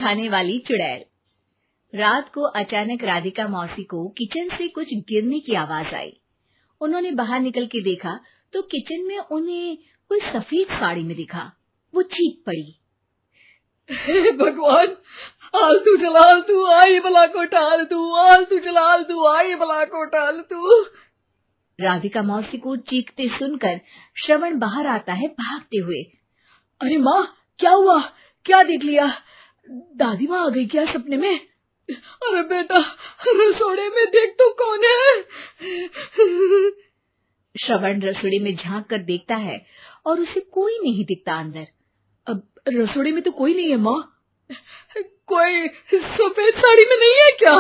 खाने वाली चुड़ैल। रात को अचानक राधिका मौसी को किचन से कुछ गिरने की आवाज आई। उन्होंने बाहर निकल के देखा तो किचन में उन्हें कोई सफेद साड़ी में दिखा। वो चीख पड़ी, हे भगवान, आलतू जलाल तू आई बला को टाल तू, आलतू जलाल तू आई बला को टाल तू। राधिका मौसी को चीखते सुनकर श्रवण बाहर आता है भागते हुए। अरे माँ, क्या हुआ? क्या देख लिया? दादी माँ आ गई क्या सपने में? अरे बेटा, रसोड़े में देख तो कौन है? श्रवण रसोड़े में झांक कर देखता है और उसे कोई नहीं दिखता अंदर। अब रसोड़े में तो कोई नहीं है माँ। कोई सफेद साड़ी में नहीं है क्या?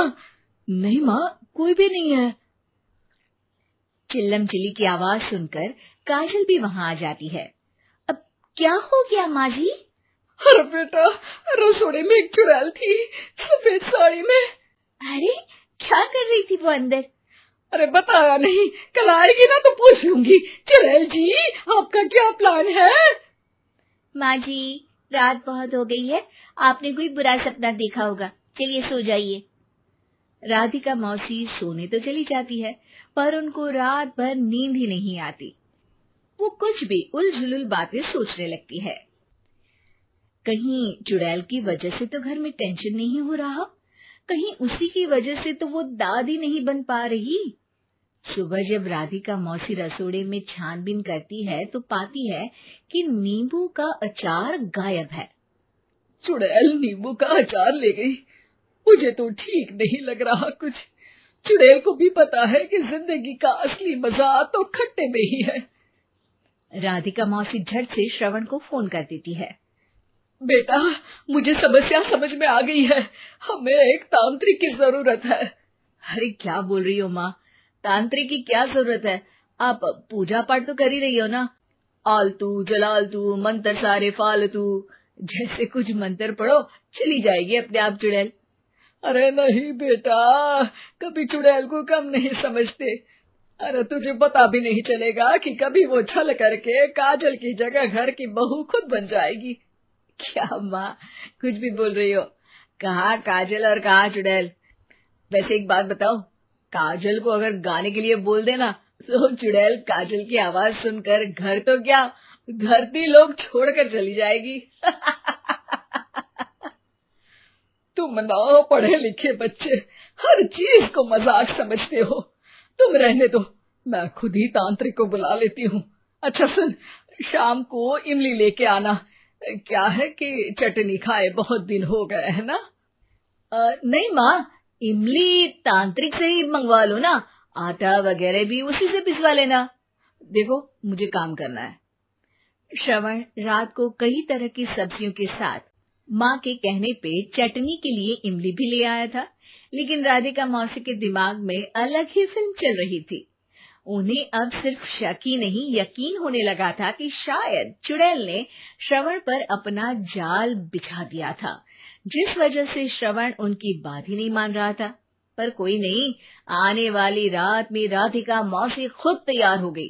नहीं माँ, कोई भी नहीं है। चिल्लम चिल्ली की आवाज सुनकर काजल भी वहां आ जाती है। अब क्या हो गया माँ जी? अरे बेटा, रसोड़े में एक चुड़ैल थी सफेद साड़ी में। अरे क्या कर रही थी वो अंदर? अरे बताया नहीं, कल आएगी ना तो पूछ लूंगी। चुड़ैल जी, आपका क्या प्लान है? माँ जी, रात बहुत हो गई है, आपने कोई बुरा सपना देखा होगा, चलिए सो जाइए। राधिका मौसी सोने तो चली जाती है पर उनको रात भर नींद ही नहीं आती। वो कुछ भी उलझुल बातें सोचने लगती है। कहीं चुड़ैल की वजह से तो घर में टेंशन नहीं हो रहा, कहीं उसी की वजह से तो वो दादी नहीं बन पा रही। सुबह जब राधिका मौसी रसोड़े में छानबीन करती है तो पाती है कि नींबू का अचार गायब है। चुड़ैल नींबू का अचार ले गई, मुझे तो ठीक नहीं लग रहा कुछ। चुड़ैल को भी पता है कि जिंदगी का असली मजा तो खट्टे में ही है। राधिका मौसी झट से श्रवण को फोन कर देती है। बेटा, मुझे समस्या समझ में आ गई है, हमें एक तांत्रिक की जरूरत है। अरे क्या बोल रही हो माँ, तांत्रिक की क्या जरूरत है? आप पूजा पाठ तो कर ही रही हो ना। आलतू जलालतू मंत्र सारे फालतू जैसे कुछ मंत्र पढ़ो, चली जाएगी अपने आप चुड़ैल। अरे नहीं बेटा, कभी चुड़ैल को कम नहीं समझते। अरे तुझे पता भी नहीं चलेगा कि कभी वो छल करके काजल की जगह घर की बहू खुद बन जाएगी। क्या माँ, कुछ भी बोल रही हो? कहाँ काजल और कहाँ चुड़ैल? वैसे एक बात बताओ, काजल को अगर गाने के लिए बोल देना तो चुड़ैल काजल की आवाज सुनकर घर तो क्या, धरती लोग छोड़कर चली जाएगी। तुम ना पढ़े लिखे बच्चे हर चीज को मजाक समझते हो। तुम रहने दो, मैं खुद ही तांत्रिक को बुला लेती हूँ। अच्छा सुन, शाम को इमली लेके आना। क्या है कि चटनी खाए बहुत दिन हो गए है ना। नहीं माँ, इमली तांत्रिक से ही मंगवा लो ना, आटा वगैरह भी उसी से पिसवा लेना। देखो मुझे काम करना है। श्रवण रात को कई तरह की सब्जियों के साथ माँ के कहने पे चटनी के लिए इमली भी ले आया था, लेकिन राधिका मौसी के दिमाग में अलग ही फिल्म चल रही थी। उन्हें अब सिर्फ शक ही नहीं यकीन होने लगा था कि शायद चुड़ैल ने श्रवण पर अपना जाल बिछा दिया था, जिस वजह से श्रवण उनकी बात ही नहीं मान रहा था। पर कोई नहीं, आने वाली रात में राधिका मौसी खुद तैयार हो गई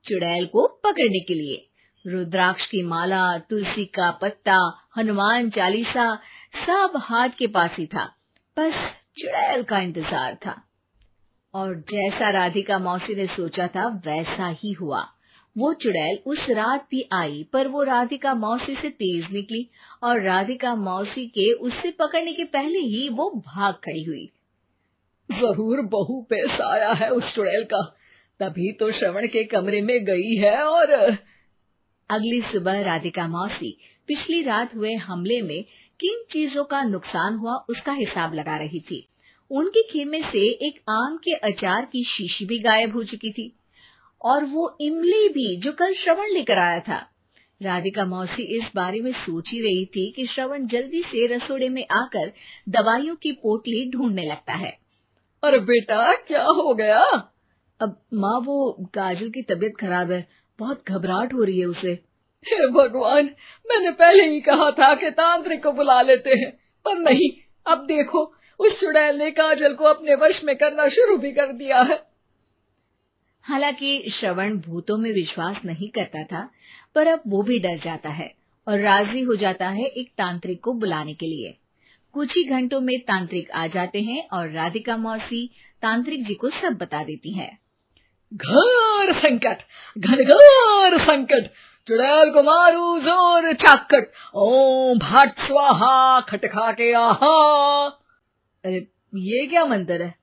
चुड़ैल को पकड़ने के लिए। रुद्राक्ष की माला, तुलसी का पत्ता, हनुमान चालीसा सब हाथ के पास ही था, बस चुड़ैल का इंतजार था। और जैसा राधिका मौसी ने सोचा था वैसा ही हुआ। वो चुड़ैल उस रात भी आई, पर वो राधिका मौसी से तेज निकली और राधिका मौसी के उससे पकड़ने के पहले ही वो भाग खड़ी हुई। जरूर बहू पे साया है उस चुड़ैल का, तभी तो श्रवण के कमरे में गई है। और अगली सुबह राधिका मौसी पिछली रात हुए हमले में किन चीजों का नुकसान हुआ उसका हिसाब लगा रही थी। उनके खेमे से एक आम के अचार की शीशी भी गायब हो चुकी थी और वो इमली भी जो कल श्रवण लेकर आया था। राधिका मौसी इस बारे में सोच ही रही थी कि श्रवण जल्दी से रसोड़े में आकर दवाइयों की पोटली ढूंढने लगता है। अरे बेटा, क्या हो गया? अब माँ, वो काजल की तबीयत खराब है, बहुत घबराहट हो रही है उसे। हे भगवान, मैंने पहले ही कहा था कि तांत्रिक को बुला लेते हैं, पर नहीं। अब देखो, उस चुड़ैल ने काजल को अपने वश में करना शुरू भी कर दिया है। हालांकि श्रवण भूतों में विश्वास नहीं करता था, पर अब वो भी डर जाता है और राजी हो जाता है एक तांत्रिक को बुलाने के लिए। कुछ ही घंटों में तांत्रिक आ जाते हैं और राधिका मौसी तांत्रिक जी को सब बता देती है। घोर संकट, घनघोर संकट, चुड़ैल को मारू जोर चाकट, ओम भट स्वाहा खटखा के आहा। अरे ये क्या मंत्र है?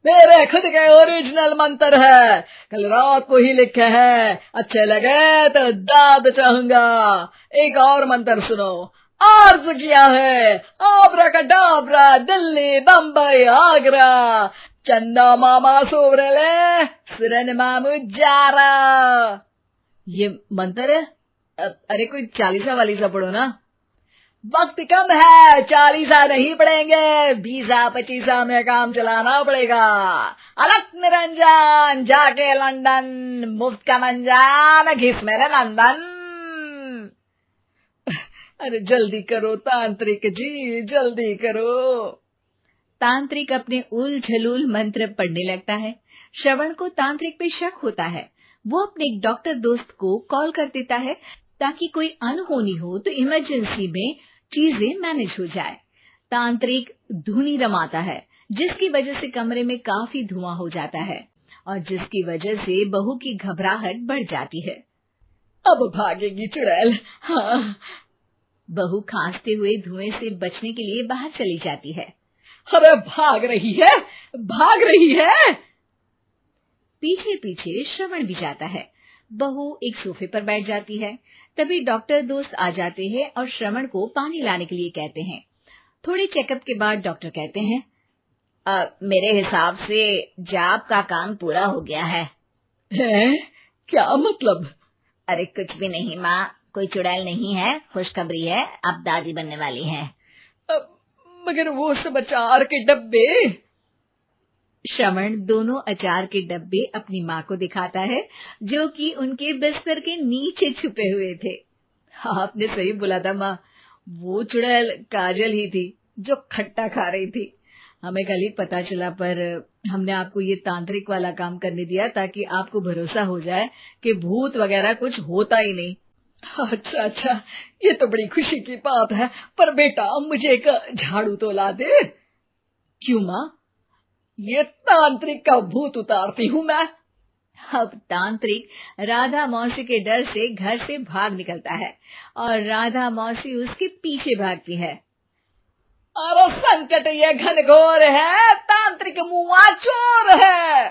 मेरे खुद के ओरिजिनल मंत्र है, कल रात को ही लिखे हैं, अच्छे लगे तो दाद चाहूंगा। एक और मंत्र सुनो। अर्ज किया है आब्राकडाब्रा, दिल्ली बम्बई आगरा, चंदा मामा सोरले सुरन मामू जारा। ये मंत्र है? अरे कोई 40 वालीसा पढ़ो ना। वक्त कम है, 40 नहीं पड़ेंगे, 20-25 में काम चलाना पड़ेगा। अलग निरंजन जाके लंदन, मुफ्त का मंजान घिस मेरे नंदन। अरे जल्दी करो तांत्रिक जी, जल्दी करो। तांत्रिक अपने उल झलूल मंत्र पढ़ने लगता है। श्रवण को तांत्रिक पे शक होता है। वो अपने एक डॉक्टर दोस्त को कॉल कर देता है ताकि कोई अनहोनी हो तो इमरजेंसी में चीजें मैनेज हो जाए। तांत्रिक धुनी रमाता है, जिसकी वजह से कमरे में काफी धुआं हो जाता है और जिसकी वजह से बहू की घबराहट बढ़ जाती है। अब भागेगी चुड़ैल। हाँ। बहू खांसते हुए धुएं से बचने के लिए बाहर चली जाती है। अरे भाग रही है, भाग रही है। पीछे पीछे श्रवण भी जाता है। बहू एक सोफे पर बैठ जाती है। तभी डॉक्टर दोस्त आ जाते हैं और श्रवण को पानी लाने के लिए कहते हैं। थोड़े चेकअप के बाद डॉक्टर कहते हैं, मेरे हिसाब से जाप का काम पूरा हो गया है। क्या मतलब? अरे कुछ भी नहीं माँ, कोई चुड़ैल नहीं है, खुशखबरी है, अब दादी बनने वाली है। मगर वो सब अचार के डब्बे। श्रवण दोनों अचार के डब्बे अपनी माँ को दिखाता है, जो कि उनके बिस्तर के नीचे छुपे हुए थे। आपने सही बोला था माँ, वो चुड़ैल काजल ही थी जो खट्टा खा रही थी। हमें कल ही पता चला, पर हमने आपको ये तांत्रिक वाला काम करने दिया ताकि आपको भरोसा हो जाए कि भूत वगैरह कुछ होता ही नहीं। अच्छा, ये तो बड़ी खुशी की बात है। पर बेटा मुझे एक झाड़ू तो ला दे। क्यों माँ? ये तांत्रिक का भूत उतारती हूँ मैं। अब तांत्रिक राधा मौसी के डर से घर से भाग निकलता है और राधा मौसी उसके पीछे भागती है। अरे संकट ये घनघोर है, तांत्रिक मुआ चोर है।